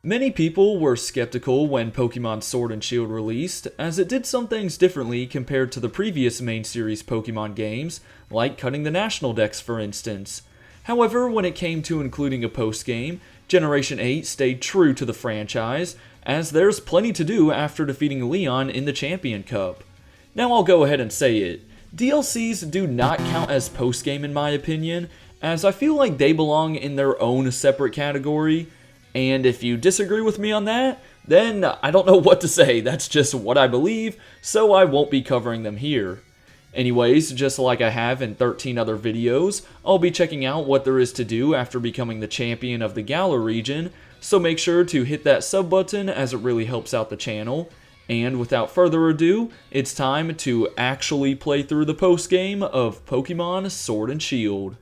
Many people were skeptical when Pokemon Sword and Shield released, as it did some things differently compared to the previous main series Pokemon games, like cutting the National Dex for instance. However, when it came to including a post-game, Generation 8 stayed true to the franchise, as there's plenty to do after defeating Leon in the Champion Cup. Now I'll go ahead and say it, DLCs do not count as post-game in my opinion, as I feel like they belong in their own separate category. And if you disagree with me on that, then I don't know what to say, that's just what I believe, so I won't be covering them here. Anyways, just like I have in 13 other videos, I'll be checking out what there is to do after becoming the champion of the Galar region, so make sure to hit that sub button as it really helps out the channel. And without further ado, it's time to actually play through the post-game of Pokemon Sword and Shield.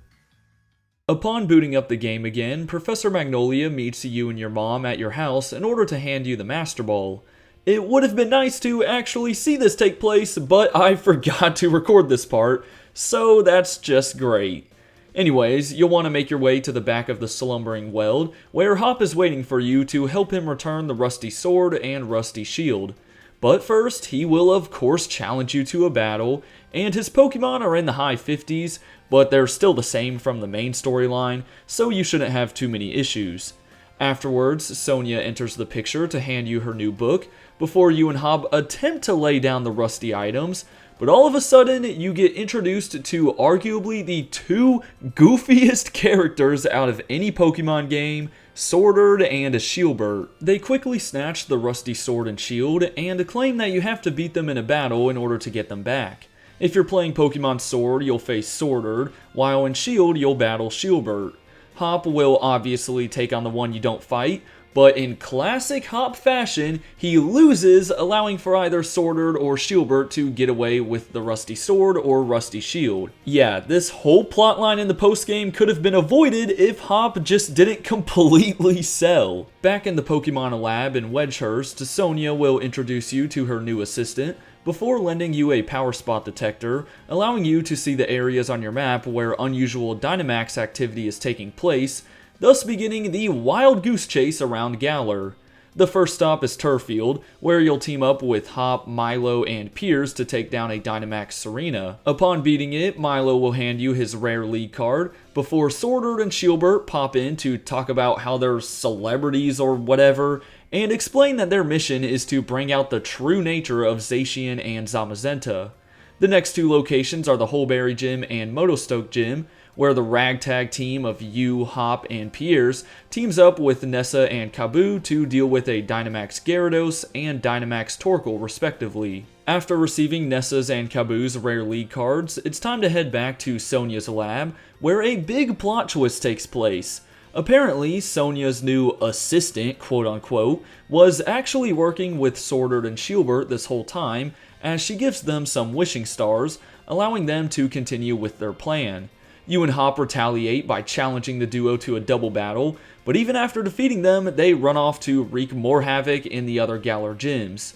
Upon booting up the game again, Professor Magnolia meets you and your mom at your house in order to hand you the Master Ball. It would have been nice to actually see this take place, but I forgot to record this part, so that's just great. Anyways, you'll want to make your way to the back of the Slumbering Weld, where Hop is waiting for you to help him return the Rusty Sword and Rusty Shield. But first, he will of course challenge you to a battle, and his Pokemon are in the high 50s, but they're still the same from the main storyline, so you shouldn't have too many issues. Afterwards, Sonia enters the picture to hand you her new book, before you and Hop attempt to lay down the rusty items, but all of a sudden you get introduced to arguably the two goofiest characters out of any Pokemon game, Swordard and Shielbert. They quickly snatch the rusty sword and shield, and claim that you have to beat them in a battle in order to get them back. If you're playing Pokemon Sword, you'll face Swordard, while in Shield, you'll battle Shielbert. Hop will obviously take on the one you don't fight, but in classic Hop fashion, he loses, allowing for either Swordard or Shielbert to get away with the Rusty Sword or Rusty Shield. Yeah, this whole plotline in the postgame could have been avoided if Hop just didn't completely sell. Back in the Pokemon lab in Wedgehurst, Sonia will introduce you to her new assistant, before lending you a power spot detector, allowing you to see the areas on your map where unusual Dynamax activity is taking place, thus beginning the wild goose chase around Galar. The first stop is Turffield, where you'll team up with Hop, Milo, and Piers to take down a Dynamax Serena. Upon beating it, Milo will hand you his rare league card, before Swordard and Shielbert pop in to talk about how they're celebrities or whatever, and explain that their mission is to bring out the true nature of Zacian and Zamazenta. The next two locations are the Hulberry Gym and Motostoke Gym, where the ragtag team of you, Hop, and Piers teams up with Nessa and Kaboo to deal with a Dynamax Gyarados and Dynamax Torkoal respectively. After receiving Nessa's and Kaboo's rare league cards, it's time to head back to Sonia's lab, where a big plot twist takes place. Apparently, Sonia's new assistant, quote-unquote, was actually working with Swordard and Shielbert this whole time, as she gives them some wishing stars, allowing them to continue with their plan. You and Hop retaliate by challenging the duo to a double battle, but even after defeating them, they run off to wreak more havoc in the other Galar gyms.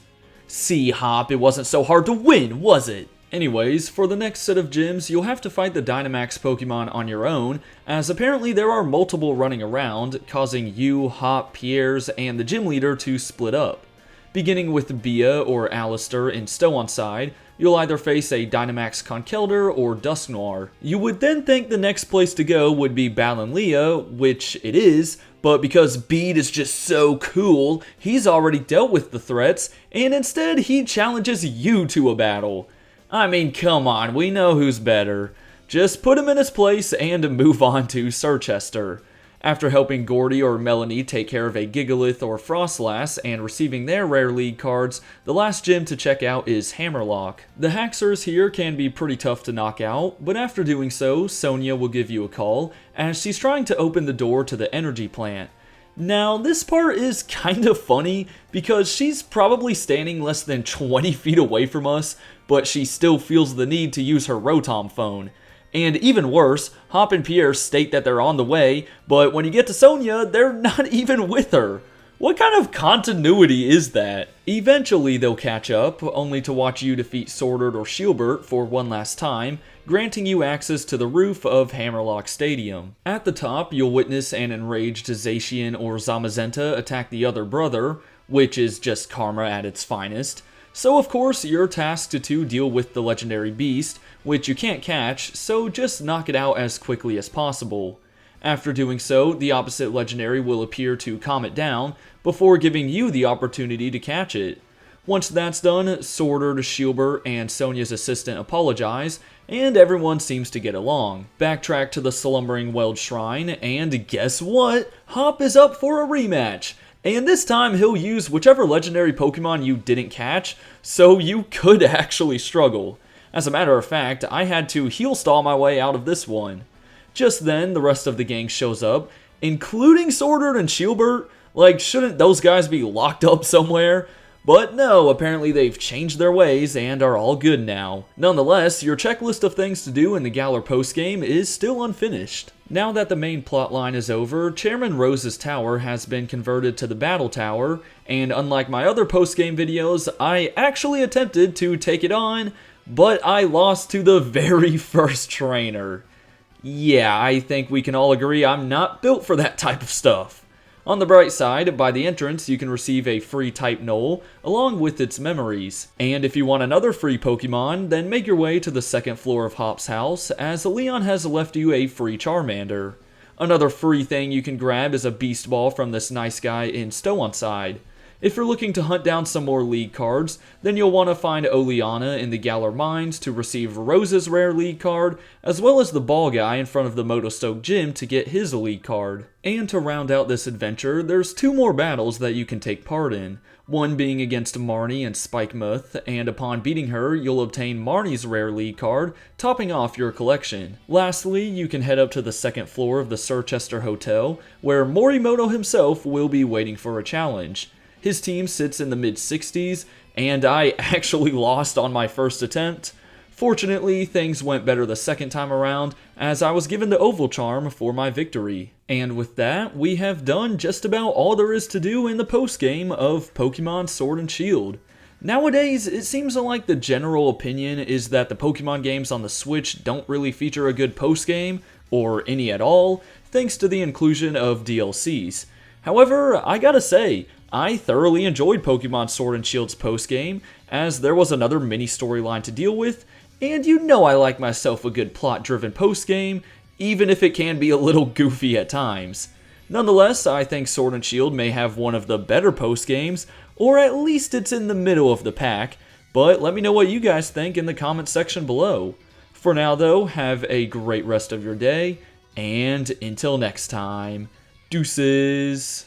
See, Hop, it wasn't so hard to win, was it? Anyways, for the next set of gyms, you'll have to fight the Dynamax Pokemon on your own, as apparently there are multiple running around, causing you, Hop, Piers, and the gym leader to split up. Beginning with Bia or Alistair in Stow-on-Side, you'll either face a Dynamax Conkeldurr or Dusknoir. You would then think the next place to go would be Battlelia, which it is, but because Bede is just so cool, he's already dealt with the threats, and instead he challenges you to a battle. I mean, come on, we know who's better. Just put him in his place and move on to Sirchester. After helping Gordy or Melanie take care of a Gigalith or Frostlass and receiving their rare league cards, the last gym to check out is Hammerlock. The Haxors here can be pretty tough to knock out, but after doing so, Sonia will give you a call, as she's trying to open the door to the energy plant. Now, this part is kind of funny, because she's probably standing less than 20 feet away from us, but she still feels the need to use her Rotom phone. And even worse, Hop and Pierre state that they're on the way, but when you get to Sonia, they're not even with her. What kind of continuity is that? Eventually they'll catch up, only to watch you defeat Swordard or Shielbert for one last time, granting you access to the roof of Hammerlock Stadium. At the top, you'll witness an enraged Zacian or Zamazenta attack the other brother, which is just karma at its finest. So of course, you're tasked to deal with the legendary beast, which you can't catch, so just knock it out as quickly as possible. After doing so, the opposite legendary will appear to calm it down, before giving you the opportunity to catch it. Once that's done, Swordard, Shielbert, and Sonia's assistant apologize, and everyone seems to get along. Backtrack to the Slumbering Weld Shrine, and guess what? Hop is up for a rematch! And this time he'll use whichever legendary Pokemon you didn't catch, so you could actually struggle. As a matter of fact, I had to heal stall my way out of this one. Just then, the rest of the gang shows up, including Swordard and Shielbert. Like, shouldn't those guys be locked up somewhere? But no, apparently they've changed their ways and are all good now. Nonetheless, your checklist of things to do in the Galar postgame is still unfinished. Now that the main plotline is over, Chairman Rose's tower has been converted to the Battle Tower, and unlike my other postgame videos, I actually attempted to take it on, but I lost to the very first trainer. Yeah, I think we can all agree I'm not built for that type of stuff. On the bright side, by the entrance you can receive a free Type Knoll, along with its memories. And if you want another free Pokemon, then make your way to the second floor of Hop's house, as Leon has left you a free Charmander. Another free thing you can grab is a Beast Ball from this nice guy in Stow-on-Side. If you're looking to hunt down some more League cards, then you'll want to find Oleana in the Galar Mines to receive Rose's rare League card, as well as the Ball Guy in front of the Motostoke Gym to get his League card. And to round out this adventure, there's 2 more battles that you can take part in, one being against Marnie and Spikemuth, and upon beating her, you'll obtain Marnie's rare League card, topping off your collection. Lastly, you can head up to the second floor of the Sirchester Hotel, where Morimoto himself will be waiting for a challenge. His team sits in the mid-60s, and I actually lost on my first attempt. Fortunately, things went better the second time around, as I was given the Oval Charm for my victory. And with that, we have done just about all there is to do in the postgame of Pokemon Sword and Shield. Nowadays, it seems like the general opinion is that the Pokemon games on the Switch don't really feature a good postgame, or any at all, thanks to the inclusion of DLCs. However, I gotta say, I thoroughly enjoyed Pokemon Sword and Shield's postgame, as there was another mini storyline to deal with, and you know I like myself a good plot-driven postgame, even if it can be a little goofy at times. Nonetheless, I think Sword and Shield may have one of the better postgames, or at least it's in the middle of the pack, but let me know what you guys think in the comment section below. For now though, have a great rest of your day, and until next time, deuces!